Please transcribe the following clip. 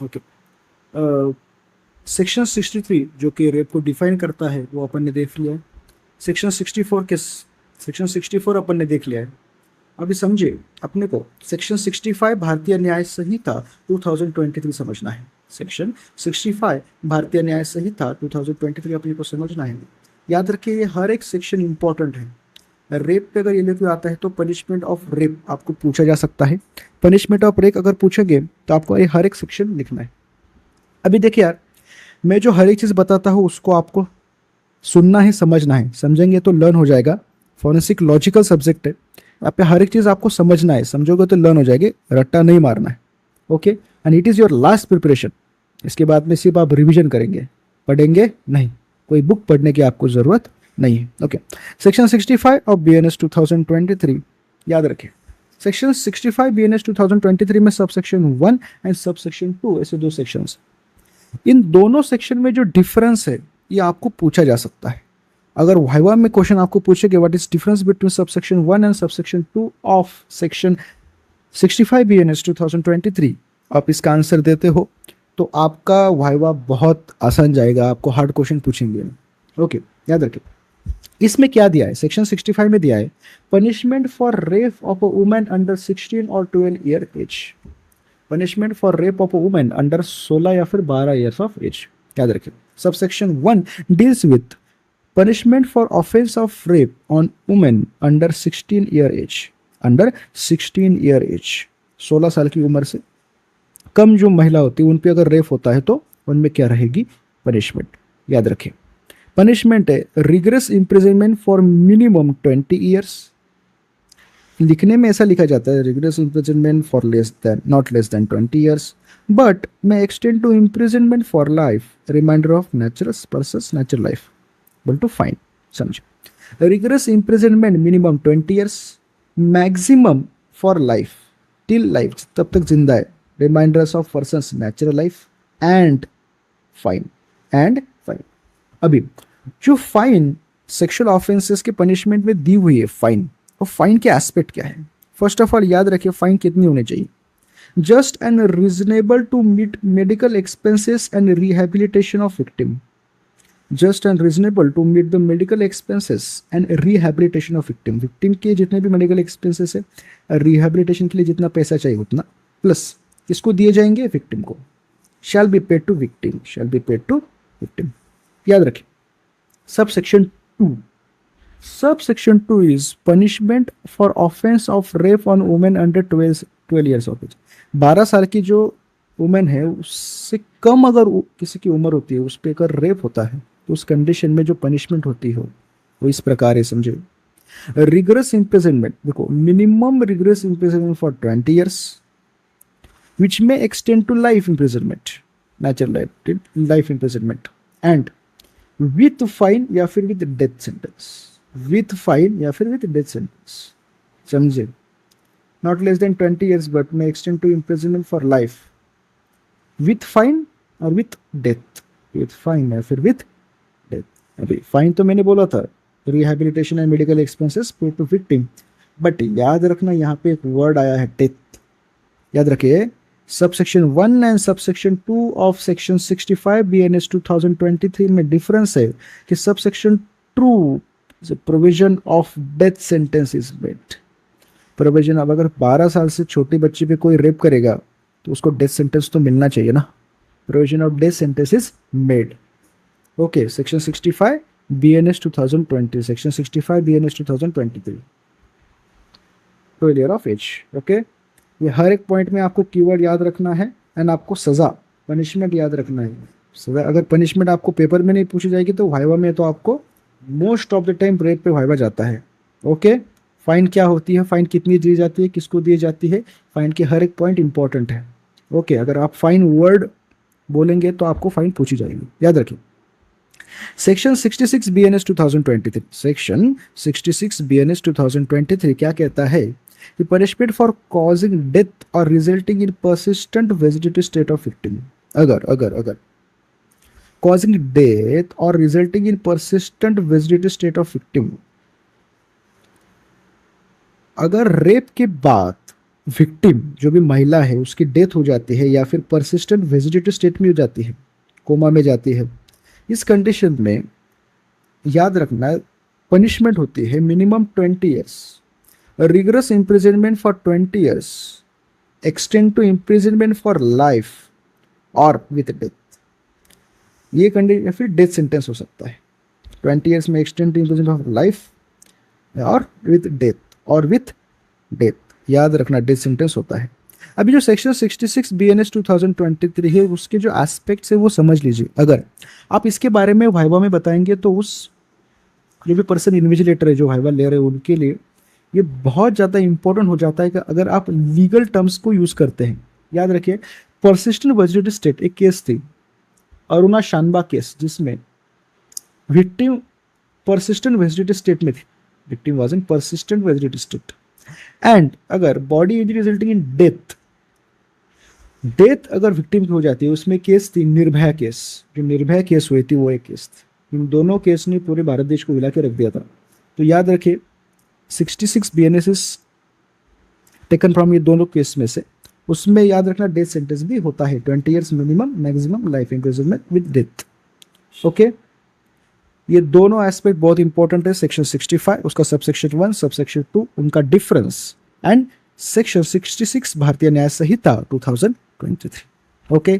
Okay, section 63 जो कि rape को डिफाइन करता है वो अपन ने देख लिया है। सेक्शन 64 अपन ने देख लिया है। अभी समझे, अपने को सेक्शन 65 भारतीय न्याय संहिता 2023 समझना है। सेक्शन 65 भारतीय न्याय संहिता 2023 अपने को समझना है। याद रखिए, ये हर एक सेक्शन इंपॉर्टेंट है। रेप पे अगर ये लेके आता है तो पनिशमेंट ऑफ रेप आपको पूछा जा सकता है। पनिशमेंट ऑफ रेप अगर पूछेंगे तो आपको ये हर एक सेक्शन लिखना है। अभी देखिए यार, मैं जो हर एक चीज़ बताता हूँ उसको आपको सुनना है, समझना है। समझेंगे तो लर्न हो जाएगा। फॉरेंसिक लॉजिकल सब्जेक्ट है, यहाँ पे हर एक चीज़ आपको समझना है। समझोगे तो लर्न हो जाएगी, रट्टा नहीं मारना है। Okay, and it is your last preparation. इसके बाद में सिर्फ आप रिविजन करेंगे, पढ़ेंगे नहीं। कोई बुक पढ़ने की आपको ज़रूरत नहीं है। ओके, सेक्शन 65 ऑफ BNS 2023 याद रखें। सेक्शन 65 BNS 2023 में सबसेक्शन 1 एंड सबसेक्शन 2 ऐसे दो सेक्शंस। इन दोनों सेक्शन में जो डिफरेंस है ये आपको पूछा जा सकता है। अगर वाइवा में क्वेश्चन आपको पूछे कि what is difference between subsection 1 and subsection 2 of section 65 BNS 2023, आप इसका आंसर देते हो तो आपका वाइवा बहुत आसान जाएगा। आपको हार्ड क्वेश्चन पूछेंगे। ओके, याद रखें। इसमें क्या दिया है, सेक्शन 65 में दिया है punishment for rape of a woman under 16 और 12 year age. Punishment for rape of a woman under 16 या फिर 12 ईयर्स ऑफ एज। याद रखें, subsection 1 deals with punishment for offense of rape on women under 16 year age। Under 16 year age, 16 साल की उम्र से कम जो महिला होती है उन पे अगर रेप होता है तो उनमें क्या रहेगी पनिशमेंट। याद रखें, पनिशमेंट है rigorous imprisonment for minimum 20 years. लिखने में ऐसा लिखा जाता है rigorous imprisonment for not less than 20 years, but may extend to imprisonment for life remainder of natural versus natural life to fine. समझो, rigorous imprisonment minimum 20 years, maximum for life, till life, तब तक जिंदा है, remainders of persons natural life and fine. अभी जो fine sexual offences के punishment में दी हुई है फाइन, और फाइन के एस्पेक्ट क्या है। फर्स्ट ऑफ ऑल याद रखिए फाइन कितनी होनी चाहिए, just and reasonable to meet medical expenses and rehabilitation of victim. Just and reasonable to meet the medical expenses and rehabilitation of victim. Victim के जितने भी मेडिकल एक्सपेंसेस है, रिहेबिलिटेशन के लिए जितना पैसा चाहिए उतना, प्लस किसको दिए जाएंगे, विक्टिम को। Shall be paid to victim, shall be paid to victim. याद रखें, subsection 2 is punishment for offence of rape on women under 12 years of age. 12 साल की जो वुमेन है उससे कम अगर किसी की उम्र होती है, उस पर अगर रेप होता है तो उस कंडीशन में जो पनिशमेंट होती है वो इस प्रकार है, समझे। रिगरस इम्प्रिजनमेंट, देखो minimum rigorous imprisonment for 20 years which may extend to life imprisonment, natural life imprisonment, and with fine या फिर with death sentence, with fine या फिर विथ डेथ सेंटेंस, समझे। Not less than 20 years but may extend to imprisonment for life, with fine और with death, with fine या फिर with death. अभी fine तो मैंने बोला था rehabilitation and medical expenses paid to victim, but याद रखना यहाँ पे एक वर्ड आया है डेथ। याद रखिए, subsection 1 and subsection 2 of section 65 BNS 2023 में डिफरेंस है कि subsection 2 provision of death sentence is made. Provision, अब अगर 12 साल से छोटे बच्चे पे कोई रेप करेगा तो उसको डेथ सेंटेंस तो मिलना चाहिए ना। Provision of death sentence is made. Okay, section 65 BNS 2020, section 65 BNS 2023, 12 year of age. Okay, ये हर एक पॉइंट में आपको कीवर्ड याद रखना है एंड आपको सजा, पनिशमेंट याद रखना है। सजा, अगर पनिशमेंट आपको पेपर में नहीं पूछी जाएगी तो वाइवा में तो आपको most of the time rape पे वाइवा जाता है। ओके, फाइन क्या होती है, फाइन कितनी दी जाती है, किसको दी जाती है, फाइन के हर एक पॉइंट इंपॉर्टेंट है। ओके, अगर आप फाइन वर्ड बोलेंगे तो आपको फाइन पूछी जाएगी, याद रखिए। सेक्शन 66 BNS 2023, सेक्शन 66 BNS 2023 क्या कहता है कि पनिशमेंट फॉर कॉजिंग डेथ और resulting in persistent vegetative state of victim. अगर कॉजिंग डेथ और resulting in persistent vegetative state of victim, अगर रेप के बाद विक्टिम जो भी महिला है उसकी डेथ हो जाती है या फिर परसिस्टेंट वेजिटेटिव स्टेट में हो जाती है, कोमा में जाती है, इस कंडीशन में याद रखना पनिशमेंट होती है minimum 20 years, rigorous imprisonment for 20 years, extend to imprisonment for life और विथ डेथ। ये कंडीशन या फिर डेथ सेंटेंस हो सकता है। 20 ईयर्स में extend to imprisonment for life और विथ डेथ याद रखना डेथ सेंटेंस होता है। अभी जो सेक्शन 66 BNS 2023 है उसके जो एस्पेक्ट्स है वो समझ लीजिए। अगर आप इसके बारे में वाइवा में बताएंगे तो उस जो भी पर्सन इन्विजिलेटर है जो वाइवा ले रहे हैं उनके लिए ये बहुत ज़्यादा इंपॉर्टेंट हो जाता है कि अगर आप लीगल टर्म्स को यूज़ करते हैं। याद रखिए परसिस्टेंट वेजिटेटिव स्टेट एक केस थी, अरुणा शानबा केस, जिसमें विक्टिम परसिस्टेंट वेजिटेटिव स्टेट में थी, victim was in persistent vegetative state and अगर body injury resulting in death अगर विक्टिम की हो जाती है, उसमें केस थी निर्भया केस, जो निर्भया केस हुई थी वो एक केस थी। इन दोनों केस ने पूरे भारत देश को हिला के रख दिया था। तो याद रखिए 66 BNS इज टेकन फ्रॉम ये दोनों केस में से। उसमें याद रखना डेथ सेंटेंस भी होता है, 20 years minimum, maximum life imprisonment with death. Okay, ये दोनों एस्पेक्ट बहुत इंपॉर्टेंट है। सेक्शन 65 उसका सबसेक्शन 1 सबसेक्शन 2 उनका डिफरेंस एंड सेक्शन 66 भारतीय न्याय संहिता 2023। ओके।